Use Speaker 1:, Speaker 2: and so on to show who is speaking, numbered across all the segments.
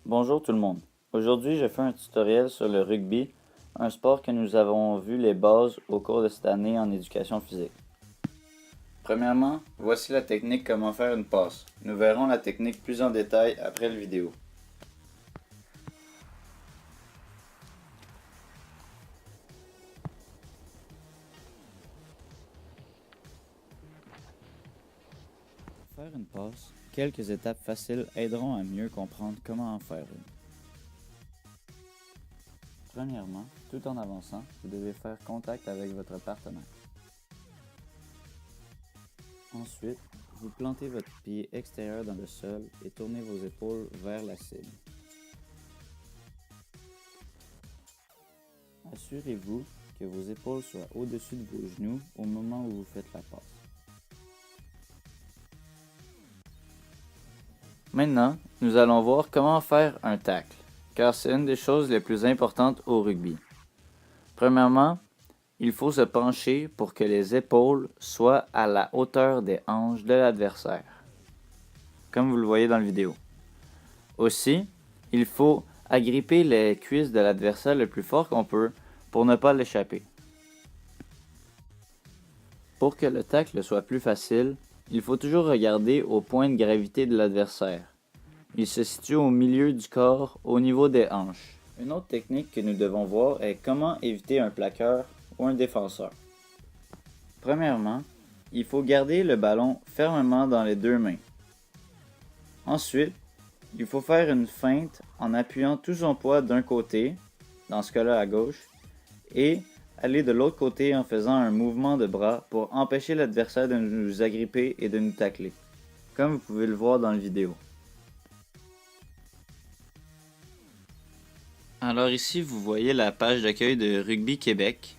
Speaker 1: Bonjour tout le monde. Aujourd'hui, je fais un tutoriel sur le rugby, un sport que nous avons vu les bases au cours de cette année en éducation physique. Premièrement, voici la technique comment faire une passe. Nous verrons la technique plus en détail après la vidéo. Pour faire une passe, quelques étapes faciles aideront à mieux comprendre comment en faire une. Premièrement, tout en avançant, vous devez faire contact avec votre partenaire. Ensuite, vous plantez votre pied extérieur dans le sol et tournez vos épaules vers la cible. Assurez-vous que vos épaules soient au-dessus de vos genoux au moment où vous faites la passe. Maintenant, nous allons voir comment faire un tacle, car c'est une des choses les plus importantes au rugby. Premièrement, il faut se pencher pour que les épaules soient à la hauteur des hanches de l'adversaire, comme vous le voyez dans la vidéo. Aussi, il faut agripper les cuisses de l'adversaire le plus fort qu'on peut pour ne pas l'échapper. Pour que le tacle soit plus facile, il faut toujours regarder au point de gravité de l'adversaire. Il se situe au milieu du corps, au niveau des hanches. Une autre technique que nous devons voir est comment éviter un plaqueur ou un défenseur. Premièrement, il faut garder le ballon fermement dans les deux mains. Ensuite, il faut faire une feinte en appuyant tout son poids d'un côté, dans ce cas-là à gauche, et aller de l'autre côté en faisant un mouvement de bras pour empêcher l'adversaire de nous agripper et de nous tacler, comme vous pouvez le voir dans la vidéo. Alors ici, vous voyez la page d'accueil de Rugby Québec.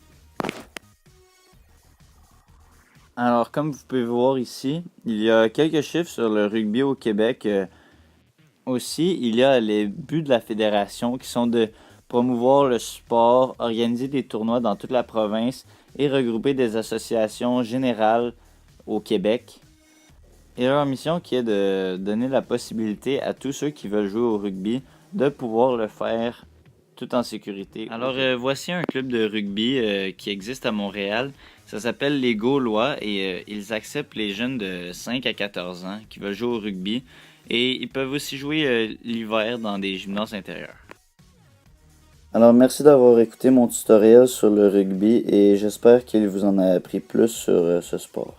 Speaker 1: Alors comme vous pouvez voir ici, il y a quelques chiffres sur le rugby au Québec. Aussi, il y a les buts de la fédération qui sont de promouvoir le sport, organiser des tournois dans toute la province et regrouper des associations générales au Québec. Et leur mission qui est de donner la possibilité à tous ceux qui veulent jouer au rugby de pouvoir le faire tout en sécurité. Alors voici un club de rugby qui existe à Montréal. Ça s'appelle les Gaulois et ils acceptent les jeunes de 5 à 14 ans qui veulent jouer au rugby. Et ils peuvent aussi jouer l'hiver dans des gymnases intérieurs. Alors merci d'avoir écouté mon tutoriel sur le rugby et j'espère qu'il vous en a appris plus sur ce sport.